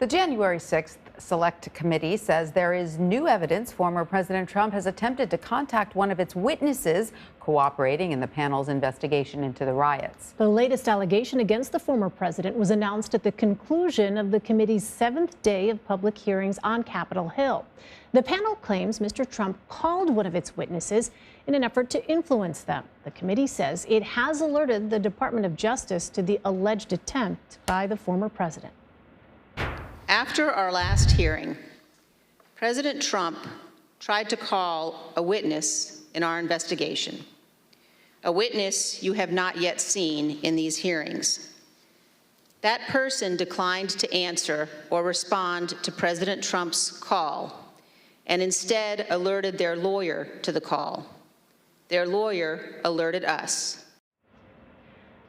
The January 6th Select Committee says there is new evidence former President Trump has attempted to contact one of its witnesses cooperating in the panel's investigation into the riots. The latest allegation against the former president was announced at the conclusion of the committee's 7th day of public hearings on Capitol Hill. The panel claims Mr. Trump called one of its witnesses in an effort to influence them. The committee says it has alerted the Department of Justice to the alleged attempt by the former president. After our last hearing, President Trump tried to call a witness in our investigation, a witness you have not yet seen in these hearings. That person declined to answer or respond to President Trump's call and instead alerted their lawyer to the call. Their lawyer alerted us.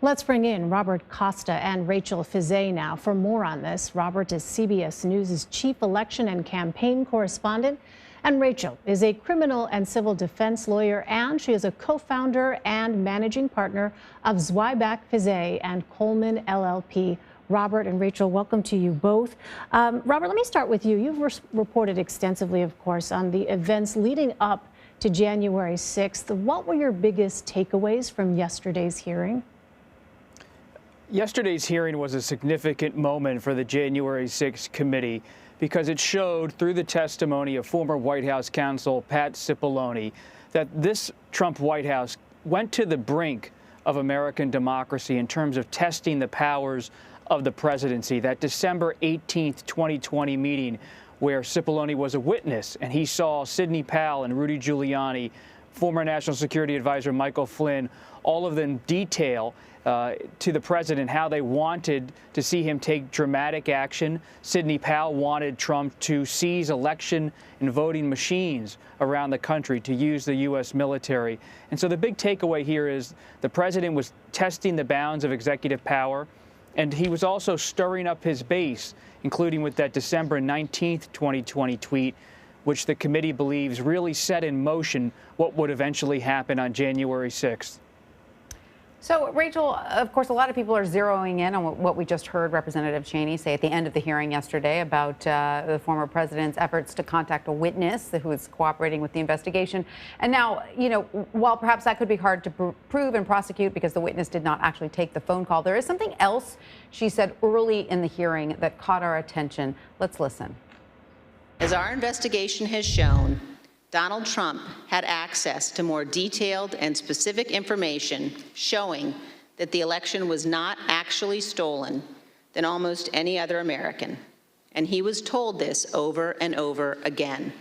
Let's bring in Robert Costa and Rachel Fiset now for more on this. Robert is CBS News' chief election and campaign correspondent, and Rachel is a criminal and civil defense lawyer, and she is a co-founder and managing partner of Zweiback, Fiset and Coleman LLP. Robert and Rachel, welcome to you both. Robert, let me start with you. You've reported extensively, of course, on the events leading up to January 6th. What were your biggest takeaways from yesterday's hearing? Yesterday's hearing was a significant moment for the January 6th committee because it showed through the testimony of former White House counsel Pat Cipollone that this Trump White House went to the brink of American democracy in terms of testing the powers of the presidency. That December 18th, 2020 meeting where Cipollone was a witness and he saw Sidney Powell and Rudy Giuliani, former National Security Advisor Michael Flynn, all of them detail to the president how they wanted to see him take dramatic action. Sidney Powell wanted Trump to seize election and voting machines around the country, to use the U.S. military. And so the big takeaway here is the president was testing the bounds of executive power, and he was also stirring up his base, including with that December 19th, 2020 tweet, which the committee believes really set in motion what would eventually happen on January 6th. So, Rachel, of course, a lot of people are zeroing in on what we just heard Representative Cheney say at the end of the hearing yesterday about the former president's efforts to contact a witness who is cooperating with the investigation. And now, you know, while perhaps that could be hard to prove and prosecute because the witness did not actually take the phone call, there is something else she said early in the hearing that caught our attention. Let's listen. As our investigation has shown, Donald Trump had access to more detailed and specific information showing that the election was not actually stolen than almost any other American, and he was told this over and over again.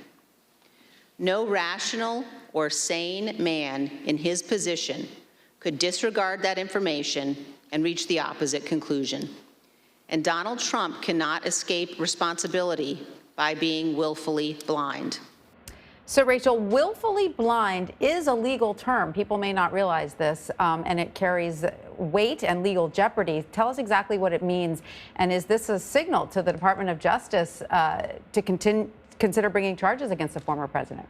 No rational or sane man in his position could disregard that information and reach the opposite conclusion. And Donald Trump cannot escape responsibility by being willfully blind. So, Rachel, willfully blind is a legal term. People may not realize this, and it carries weight and legal jeopardy. Tell us exactly what it means, and is this a signal to the Department of Justice to consider bringing charges against the former president?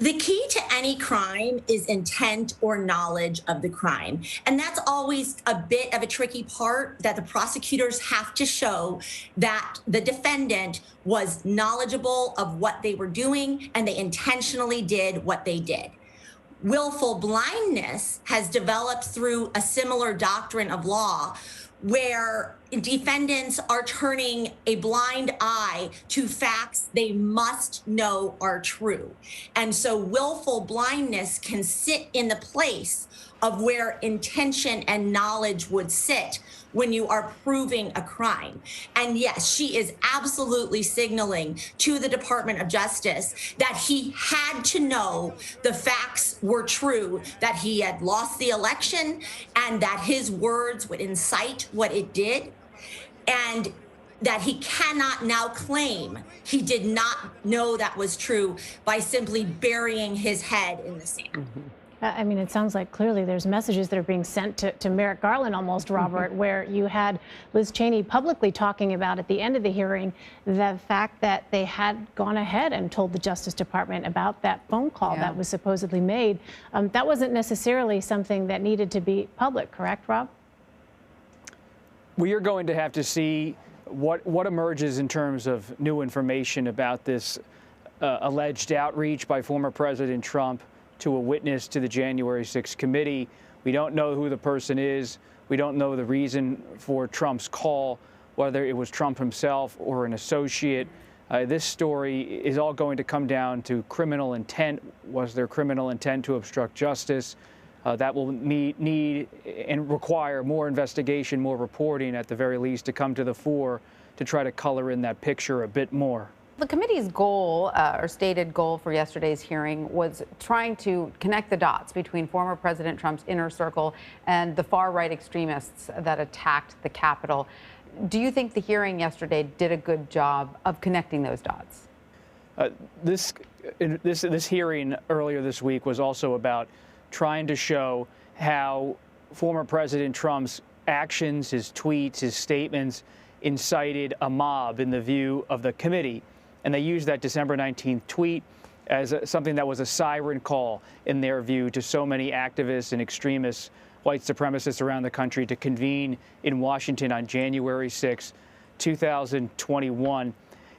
The key to any crime is intent or knowledge of the crime. And that's always a bit of a tricky part, that the prosecutors have to show that the defendant was knowledgeable of what they were doing and they intentionally did what they did. Willful blindness has developed through a similar doctrine of law where defendants are turning a blind eye to facts they must know are true. And so willful blindness can sit in the place of where intention and knowledge would sit when you are proving a crime. And yes, she is absolutely signaling to the Department of Justice that he had to know the facts were true, that he had lost the election and that his words would incite what it did, and that he cannot now claim he did not know that was true by simply burying his head in the sand. Mm-hmm. I mean, it sounds like clearly there's messages that are being sent to Merrick Garland almost, Robert, where you had Liz Cheney publicly talking about at the end of the hearing the fact that they had gone ahead and told the Justice Department about that phone call that was supposedly made. That wasn't necessarily something that needed to be public, correct, Rob? We are going to have to see what emerges in terms of new information about this alleged outreach by former President Trump to a witness to the January 6th committee? We don't know who the person is. We don't know the reason for Trump's call, whether it was Trump himself or an associate. This story is all going to come down to criminal intent. Was there criminal intent to obstruct justice? That will need and require more investigation, more reporting at the very least to come to the fore to try to color in that picture a bit more. The committee's goal, or stated goal for yesterday's hearing, was trying to connect the dots between former President Trump's inner circle and the far-right extremists that attacked the Capitol. Do you think the hearing yesterday did a good job of connecting those dots? This hearing earlier this week was also about trying to show how former President Trump's actions, his tweets, his statements incited a mob in the view of the committee. And they used that December 19th tweet as something that was a siren call, in their view, to so many activists and extremists, white supremacists around the country to convene in Washington on January 6, 2021.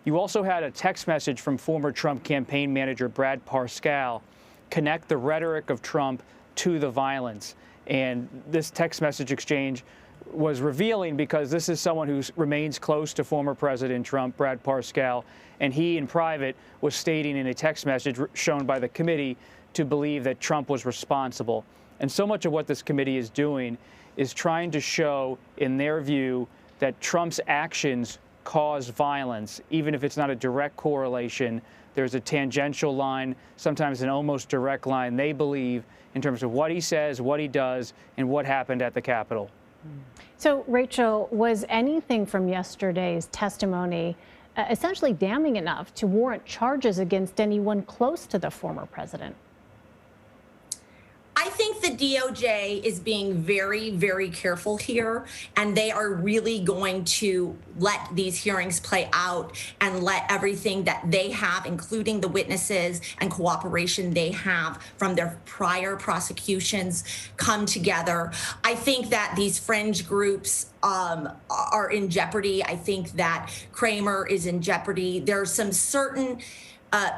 You also had a text message from former Trump campaign manager Brad Parscale connect the rhetoric of Trump to the violence. And this text message exchange was revealing because this is someone who remains close to former President Trump, Brad Parscale, and he in private was stating in a text message shown by the committee to believe that Trump was responsible. And so much of what this committee is doing is trying to show, in their view, that Trump's actions cause violence, even if it's not a direct correlation. There's a tangential line, sometimes an almost direct line, they believe, in terms of what he says, what he does, and what happened at the Capitol. So, Rachel, was anything from yesterday's testimony essentially damning enough to warrant charges against anyone close to the former president? I think the DOJ is being very, very careful here, and they are really going to let these hearings play out and let everything that they have, including the witnesses and cooperation they have from their prior prosecutions, come together. I think that these fringe groups are in jeopardy. I think that Kramer is in jeopardy. There are some certain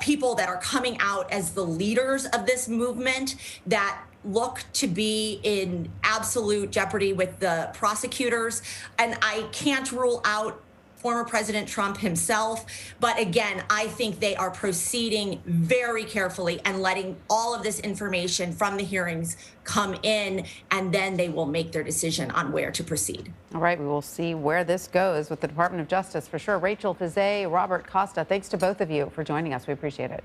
people that are coming out as the leaders of this movement that look to be in absolute jeopardy with the prosecutors. And I can't rule out former President Trump himself. But again, I think they are proceeding very carefully and letting all of this information from the hearings come in, and then they will make their decision on where to proceed. All right, we will see where this goes with the Department of Justice for sure. Rachel Fiset, Robert Costa, thanks to both of you for joining us. We appreciate it.